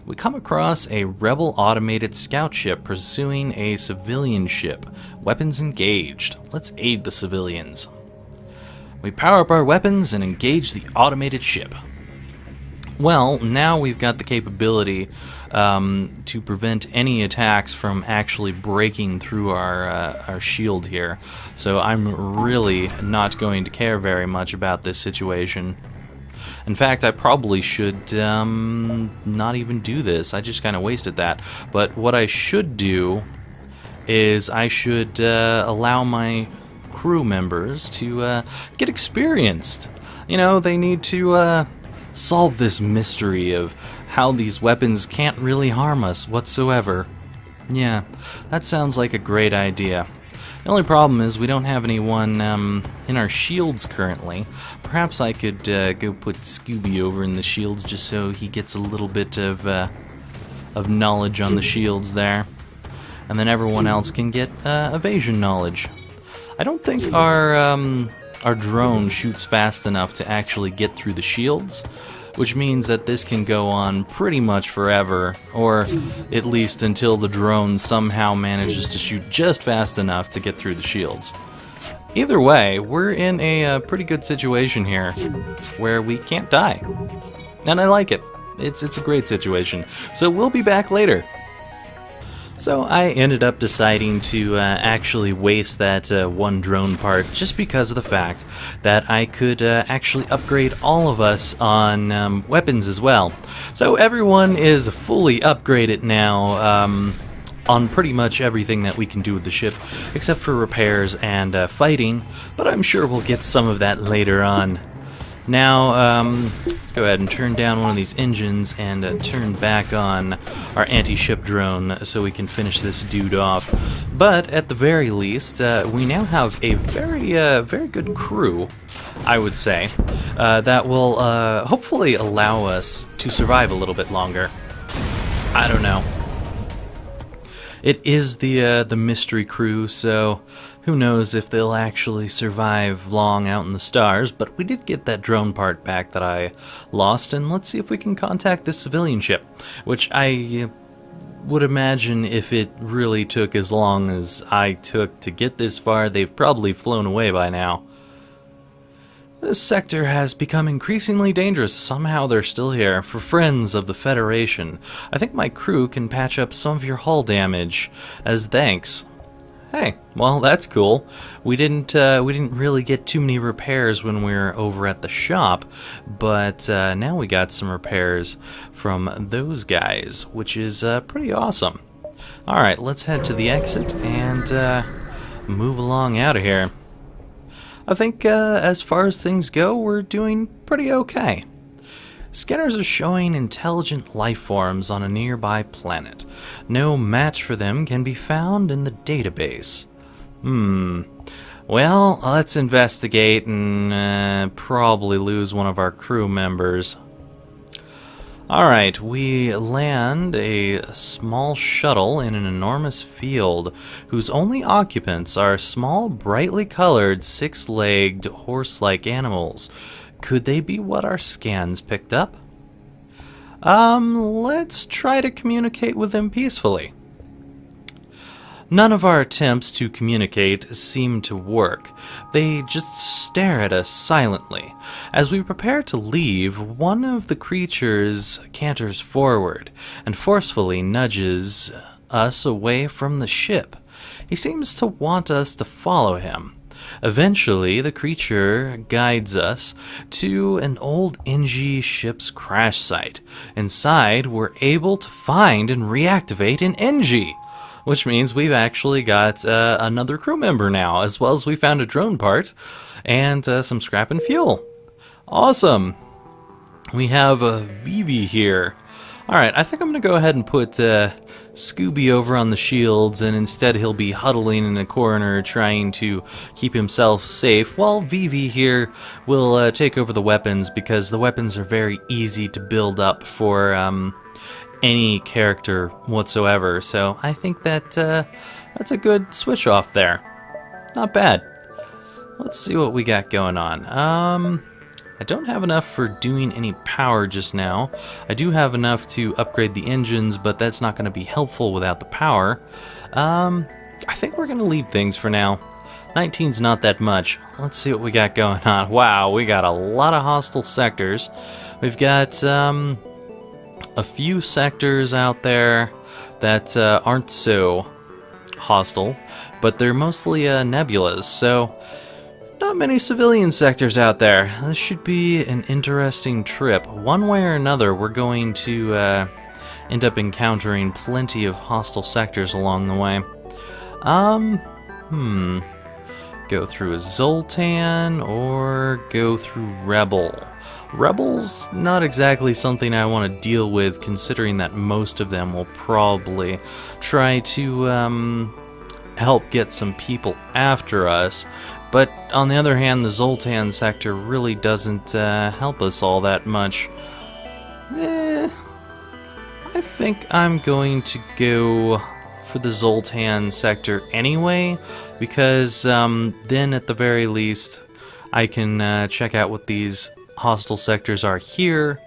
we come across a rebel automated scout ship pursuing a civilian ship. Weapons engaged. Let's aid the civilians. We power up our weapons and engage the automated ship. Well, now we've got the capability to prevent any attacks from actually breaking through our shield here. So I'm really not going to care very much about this situation. In fact, I probably should not even do this. I just kind of wasted that. But what I should do is I should allow my crew members to get experienced. You know, they need to solve this mystery of how these weapons can't really harm us whatsoever. Yeah, that sounds like a great idea. The only problem is we don't have anyone in our shields currently. Perhaps I could go put Scooby over in the shields just so he gets a little bit of knowledge on the shields there. And then everyone else can get evasion knowledge. I don't think our drone shoots fast enough to actually get through the shields, which means that this can go on pretty much forever, or at least until the drone somehow manages to shoot just fast enough to get through the shields. Either way, we're in a pretty good situation here, where we can't die. And I like it. It's a great situation. So we'll be back later. So I ended up deciding to actually waste that one drone part just because of the fact that I could actually upgrade all of us on weapons as well. So everyone is fully upgraded now on pretty much everything that we can do with the ship, except for repairs and fighting, but I'm sure we'll get some of that later on. Now, let's go ahead and turn down one of these engines and turn back on our anti-ship drone so we can finish this dude off. But at the very least, we now have a very good crew, I would say, that will hopefully allow us to survive a little bit longer. I don't know. It is the mystery crew, so who knows if they'll actually survive long out in the stars, but we did get that drone part back that I lost, and let's see if we can contact this civilian ship, which I would imagine if it really took as long as I took to get this far, they've probably flown away by now. This sector has become increasingly dangerous. Somehow they're still here. For friends of the Federation, I think my crew can patch up some of your hull damage as thanks. Hey, well that's cool. We didn't really get too many repairs when we were over at the shop, but now we got some repairs from those guys, which is pretty awesome. All right, let's head to the exit and move along out of here. I think as far as things go, we're doing pretty okay. Scanners are showing intelligent life forms on a nearby planet. No match for them can be found in the database. Well, let's investigate and probably lose one of our crew members. Alright, we land a small shuttle in an enormous field whose only occupants are small, brightly colored, six-legged, horse-like animals. Could they be what our scans picked up? Let's try to communicate with them peacefully. None of our attempts to communicate seem to work. They just stare at us silently. As we prepare to leave, one of the creatures canters forward and forcefully nudges us away from the ship. He seems to want us to follow him. Eventually, the creature guides us to an old NG ship's crash site. Inside, we're able to find and reactivate an NG. Which means we've actually got another crew member now, as well as we found a drone part and some scrap and fuel. Awesome! We have Vivi here. Alright, I think I'm going to go ahead and put Scooby over on the shields, and instead he'll be huddling in a corner trying to keep himself safe, while Vivi here will take over the weapons, because the weapons are very easy to build up for any character whatsoever, so I think that that's a good switch off there. Not bad. Let's see what we got going on. I don't have enough for doing any power just now. I do have enough to upgrade the engines, but that's not going to be helpful without the power. I think we're going to leave things for now. 19's not that much. Let's see what we got going on. Wow, we got a lot of hostile sectors. We've got a few sectors out there that aren't so hostile, but they're mostly nebulas, so not many civilian sectors out there. This should be an interesting trip. One way or another, we're going to end up encountering plenty of hostile sectors along the way. Go through a Zoltan or go through Rebel. Rebel's not exactly something I want to deal with, considering that most of them will probably try to help get some people after us. But on the other hand, the Zoltan sector really doesn't help us all that much. I think I'm going to go for the Zoltan sector anyway, because then at the very least I can check out what these hostile sectors are here,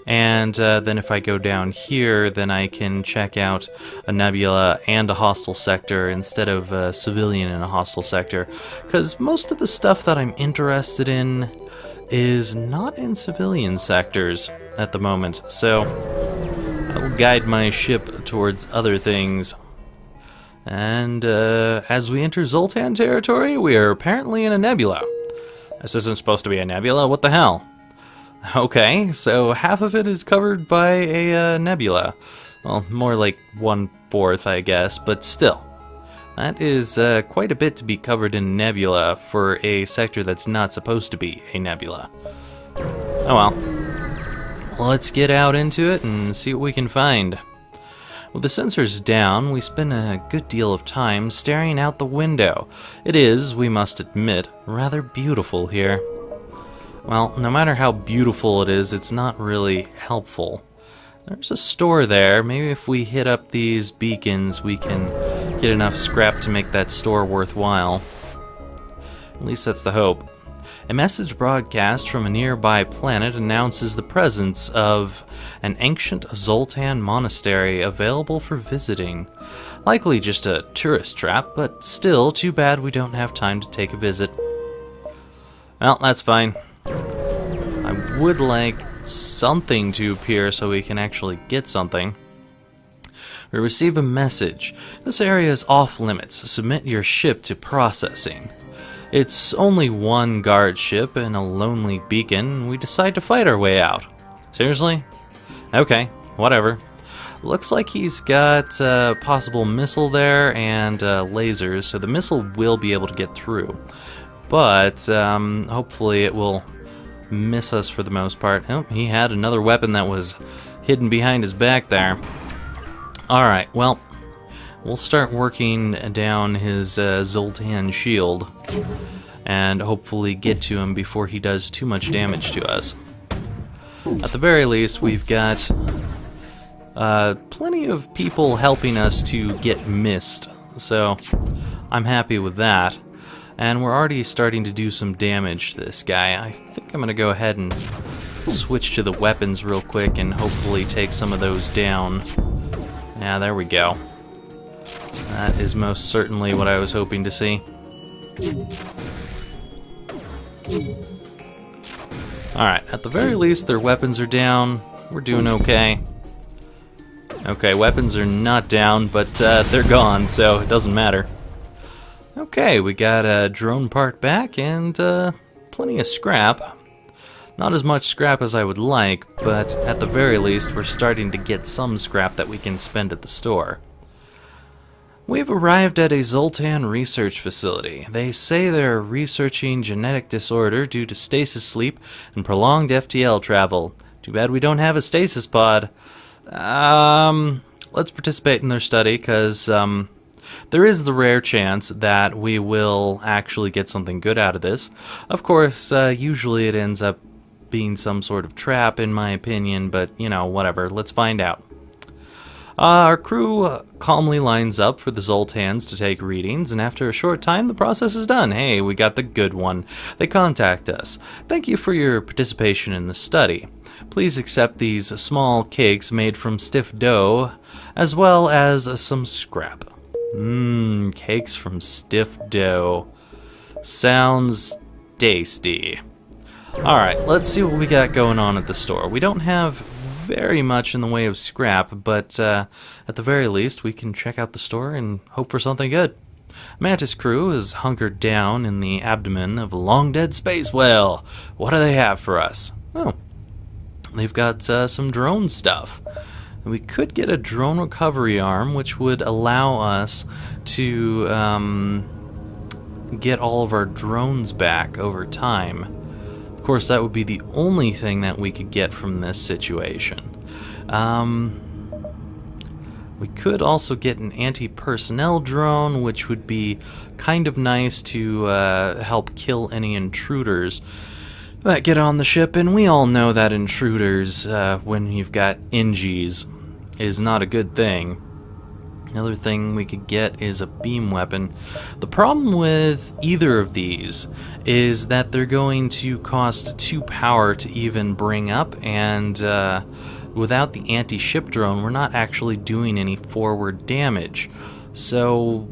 and then if I go down here, then I can check out a nebula and a hostile sector instead of a civilian in a hostile sector, because most of the stuff that I'm interested in is not in civilian sectors at the moment, so I will guide my ship towards other things. And as we enter Zoltan territory, we are apparently in a nebula. This isn't supposed to be a nebula, what the hell? Okay, so half of it is covered by a nebula. Well, more like 1/4, I guess, but still. That is quite a bit to be covered in nebula for a sector that's not supposed to be a nebula. Oh well. Let's get out into it and see what we can find. With the sensors down, we spend a good deal of time staring out the window. It is, we must admit, rather beautiful here. Well, no matter how beautiful it is, it's not really helpful. There's a store there. Maybe if we hit up these beacons, we can get enough scrap to make that store worthwhile. At least that's the hope. A message broadcast from a nearby planet announces the presence of an ancient Zoltan monastery available for visiting. Likely just a tourist trap, but still too bad we don't have time to take a visit. Well, that's fine. I would like something to appear so we can actually get something. We receive a message. This area is off limits. Submit your ship to processing. It's only one guard ship and a lonely beacon. We decide to fight our way out. Seriously? Okay, whatever. Looks like he's got a possible missile there and lasers, so the missile will be able to get through. But hopefully it will miss us for the most part. Oh, he had another weapon that was hidden behind his back there. Alright, well, we'll start working down his Zoltan shield and hopefully get to him before he does too much damage to us. At the very least, we've got plenty of people helping us to get missed, so I'm happy with that. And we're already starting to do some damage to this guy. I think I'm going to go ahead and switch to the weapons real quick and hopefully take some of those down. Yeah, there we go. That is most certainly what I was hoping to see. Alright, at the very least their weapons are down. We're doing okay. Okay, weapons are not down, but they're gone, so it doesn't matter. Okay, we got a drone part back and plenty of scrap. Not as much scrap as I would like, but at the very least we're starting to get some scrap that we can spend at the store. We've arrived at a Zoltan research facility. They say they're researching genetic disorder due to stasis sleep and prolonged FTL travel. Too bad we don't have a stasis pod. Let's participate in their study, because there is the rare chance that we will actually get something good out of this. Of course, usually it ends up being some sort of trap in my opinion, but you know, whatever, let's find out. Our crew calmly lines up for the Zoltans to take readings, and after a short time, the process is done. Hey, we got the good one. They contact us. Thank you for your participation in the study. Please accept these small cakes made from stiff dough, as well as some scrap. Cakes from stiff dough. Sounds tasty. Alright, let's see what we got going on at the store. We don't have very much in the way of scrap, but at the very least, we can check out the store and hope for something good. Mantis crew is hunkered down in the abdomen of a long-dead space whale. What do they have for us? Oh, they've got some drone stuff. We could get a drone recovery arm, which would allow us to get all of our drones back over time. Of course, that would be the only thing that we could get from this situation. We could also get an anti-personnel drone, which would be kind of nice to help kill any intruders that get on the ship, and we all know that intruders, when you've got NGs, is not a good thing. Another thing we could get is a beam weapon. The problem with either of these is that they're going to cost 2 power to even bring up, and without the anti-ship drone, we're not actually doing any forward damage. So,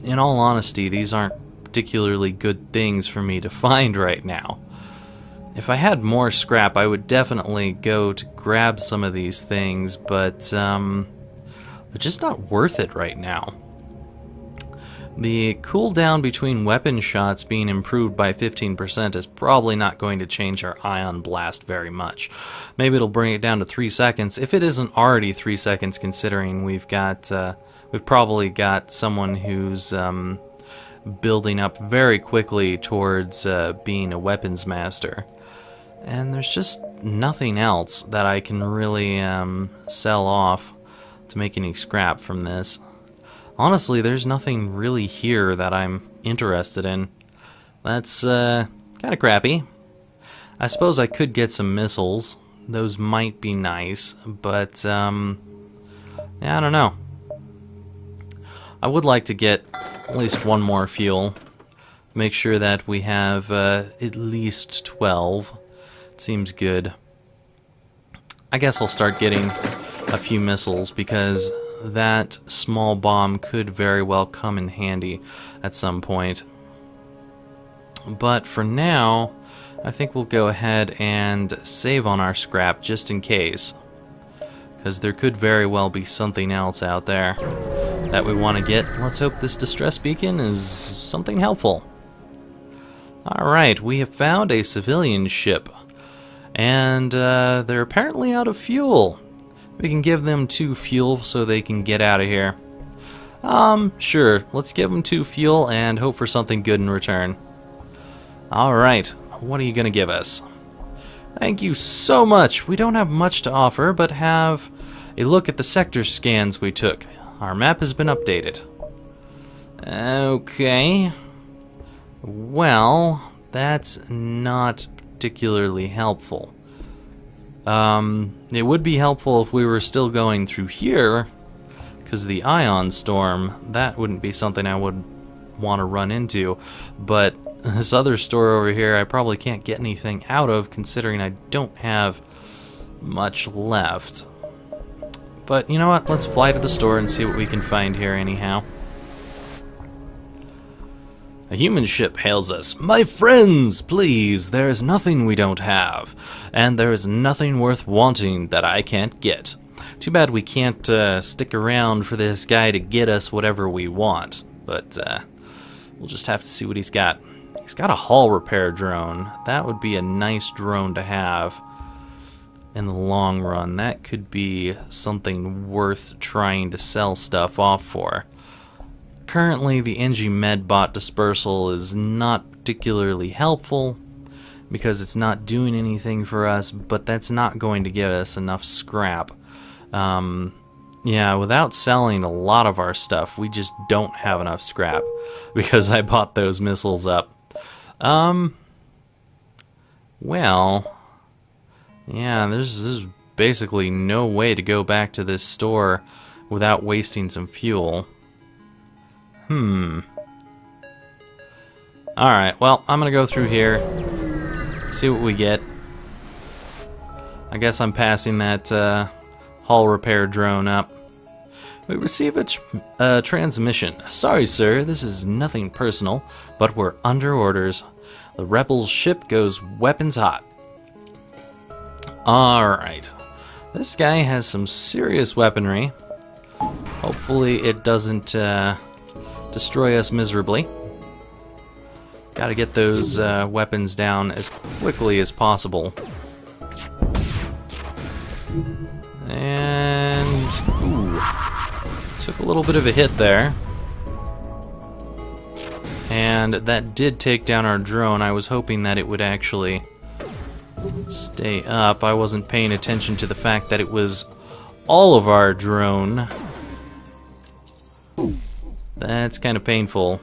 in all honesty, these aren't particularly good things for me to find right now. If I had more scrap, I would definitely go to grab some of these things, but they're just not worth it right now. The cooldown between weapon shots being improved by 15% is probably not going to change our ion blast very much. Maybe it'll bring it down to 3 seconds, if it isn't already 3 seconds, considering we've probably got someone who's building up very quickly towards being a weapons master. And there's just nothing else that I can really sell off to make any scrap from this. Honestly, there's nothing really here that I'm interested in. That's kind of crappy. I suppose I could get some missiles. Those might be nice, but yeah, I don't know. I would like to get at least one more fuel. Make sure that we have at least 12. Seems good. I guess I'll start getting a few missiles, because that small bomb could very well come in handy at some point. But for now, I think we'll go ahead and save on our scrap just in case, because there could very well be something else out there that we want to get. Let's hope this distress beacon is something helpful. Alright, we have found a civilian ship, and they're apparently out of fuel. We can give them 2 fuel so they can get out of here. Sure, let's give them 2 fuel and hope for something good in return. Alright, what are you gonna give us? Thank you so much. We don't have much to offer, but have a look at the sector scans we took. Our map has been updated. Okay. Well, that's not particularly helpful. It would be helpful if we were still going through here, because the ion storm, that wouldn't be something I would want to run into. But this other store over here, I probably can't get anything out of, considering I don't have much left. But you know what? Let's fly to the store and see what we can find here anyhow. A human ship hails us. My friends, please, there is nothing we don't have, and there is nothing worth wanting that I can't get. Too bad we can't stick around for this guy to get us whatever we want, but we'll just have to see what he's got. He's got a hull repair drone. That would be a nice drone to have in the long run. That could be something worth trying to sell stuff off for. Currently, the NG Medbot dispersal is not particularly helpful because it's not doing anything for us, but that's not going to get us enough scrap. Yeah, without selling a lot of our stuff, we just don't have enough scrap because I bought those missiles up. Well, yeah, there's basically no way to go back to this store without wasting some fuel. Alright, well, I'm gonna go through here, see what we get. I guess I'm passing that hull repair drone up. We receive a transmission. Sorry, sir, this is nothing personal, but we're under orders. The rebels' ship goes weapons hot. Alright. This guy has some serious weaponry. Hopefully it doesn't destroy us miserably. Gotta get those weapons down as quickly as possible. And... ooh. Took a little bit of a hit there. And that did take down our drone. I was hoping that it would actually stay up. I wasn't paying attention to the fact that it was all of our drone. That's kind of painful.